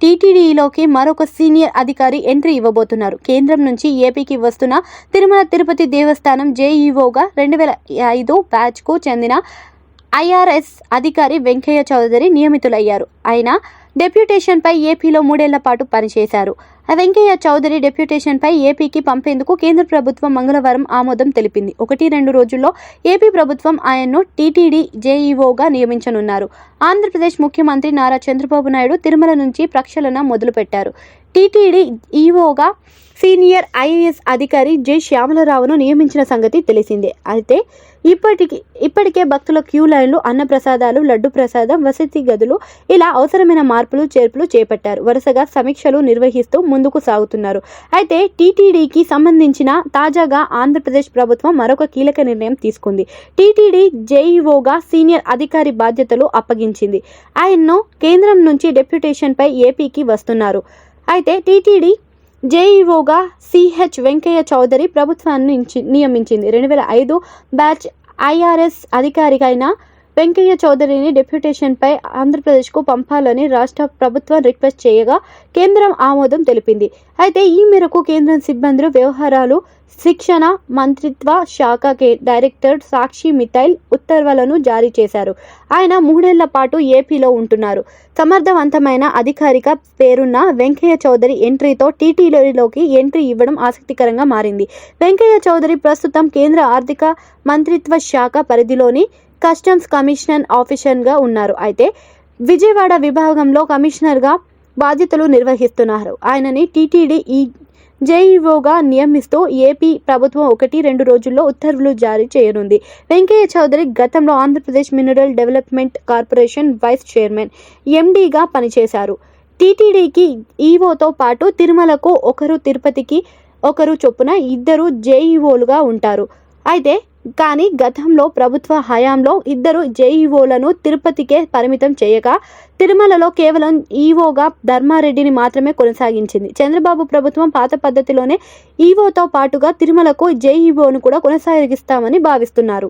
టీటీడీలోకి మరొక సీనియర్ అధికారి ఎంట్రీ ఇవ్వబోతున్నారు. కేంద్రం నుంచి ఏపీకి వస్తున్న తిరుమల తిరుపతి దేవస్థానం జేఈఓగా 2005 బ్యాచ్కు చెందిన ఐఆర్ఎస్ అధికారి వెంకయ్య చౌదరి నియమితులయ్యారు. ఆయన డెప్యుటేషన్పై ఏపీలో 3 ఏళ్ల పాటు పనిచేశారు. వెంకయ్య చౌదరి డెప్యుటేషన్పై ఏపీకి పంపేందుకు కేంద్ర ప్రభుత్వం మంగళవారం ఆమోదం తెలిపింది. 1-2 రోజుల్లో ఏపీ ప్రభుత్వం ఆయన్ను టీటీడీ జేఈఓగా నియమించనున్నారు. ఆంధ్రప్రదేశ్ ముఖ్యమంత్రి నారా చంద్రబాబు నాయుడు తిరుమల నుంచి ప్రక్షాళన మొదలుపెట్టారు. టీటీడీ ఈఓగా సీనియర్ ఐఏఎస్ అధికారి జె శ్యామలరావును నియమించిన సంగతి తెలిసిందే. అయితే ఇప్పటికే భక్తుల క్యూ లైన్లు, అన్నప్రసాదాలు, లడ్డు ప్రసాదం, వసతి గదులు ఇలా అవసరమైన మార్పులు చేర్పులు చేపట్టారు. వరుసగా సమీక్షలు నిర్వహిస్తూ ముందుకు సాగుతున్నారు. అయితే టీటీడీకి సంబంధించిన తాజాగా ఆంధ్రప్రదేశ్ ప్రభుత్వం మరొక కీలక నిర్ణయం తీసుకుంది. టీటీడీ జేఈఓగా సీనియర్ అధికారి బాధ్యతలు అప్పగించింది. ఆయన్ను కేంద్రం నుంచి డెప్యుటేషన్పై ఏపీకి వస్తున్నారు. అయితే టీటీడీ జేఈఓగా సిహెచ్ వెంకయ్య చౌదరి ప్రభుత్వాన్ని నియమించింది. 2005 బ్యాచ్ ఐఆర్ఎస్ అధికారికైన వెంకయ్య చౌదరిని డెప్యుటేషన్పై ఆంధ్రప్రదేశ్కు పంపాలని రాష్ట్ర ప్రభుత్వం రిక్వెస్ట్ చేయగా కేంద్రం ఆమోదం తెలిపింది. అయితే ఈ మేరకు కేంద్ర సిబ్బంది వ్యవహారాలు శిక్షణ మంత్రిత్వ శాఖ డైరెక్టర్ సాక్షి మిత్తల్ ఉత్తర్వులను జారీ చేశారు. ఆయన 3 ఏళ్ల పాటు ఏపీలో ఉంటున్నారు. సమర్థవంతమైన అధికారిక పేరున్న వెంకయ్య చౌదరి ఎంట్రీతో టీటీడీలోకి ఎంట్రీ ఇవ్వడం ఆసక్తికరంగా మారింది. వెంకయ్య చౌదరి ప్రస్తుతం కేంద్ర ఆర్థిక మంత్రిత్వ శాఖ పరిధిలోని కస్టమ్స్ కమిషనర్ ఆఫీసర్గా ఉన్నారు. అయితే విజయవాడ విభాగంలో కమిషనర్గా బాధ్యతలు నిర్వహిస్తున్నారు. ఆయనని టీటీడీ జేఈఓగా నియమిస్తూ ఏపీ ప్రభుత్వం 1-2 రోజుల్లో ఉత్తర్వులు జారీ చేయనుంది. వెంకయ్య చౌదరి గతంలో Andhra Pradesh mineral development corporation vice chairman, ఎండీగా పనిచేశారు. టీటీడీకి ఈఓతో పాటు తిరుమలకు ఒకరు, తిరుపతికి ఒకరు చొప్పున 2 జేఈఓలుగా ఉంటారు. అయితే కానీ గతంలో ప్రభుత్వ హయాంలో 2 జేఈఓలను తిరుపతికే పరిమితం చేయగా తిరుమలలో కేవలం ఈఓగా ధర్మారెడ్డిని మాత్రమే కొనసాగించింది. చంద్రబాబు ప్రభుత్వం పాత పద్ధతిలోనే ఈఓతో పాటుగా తిరుమలకు జేఈఓను కూడా కొనసాగిస్తామని భావిస్తున్నారు.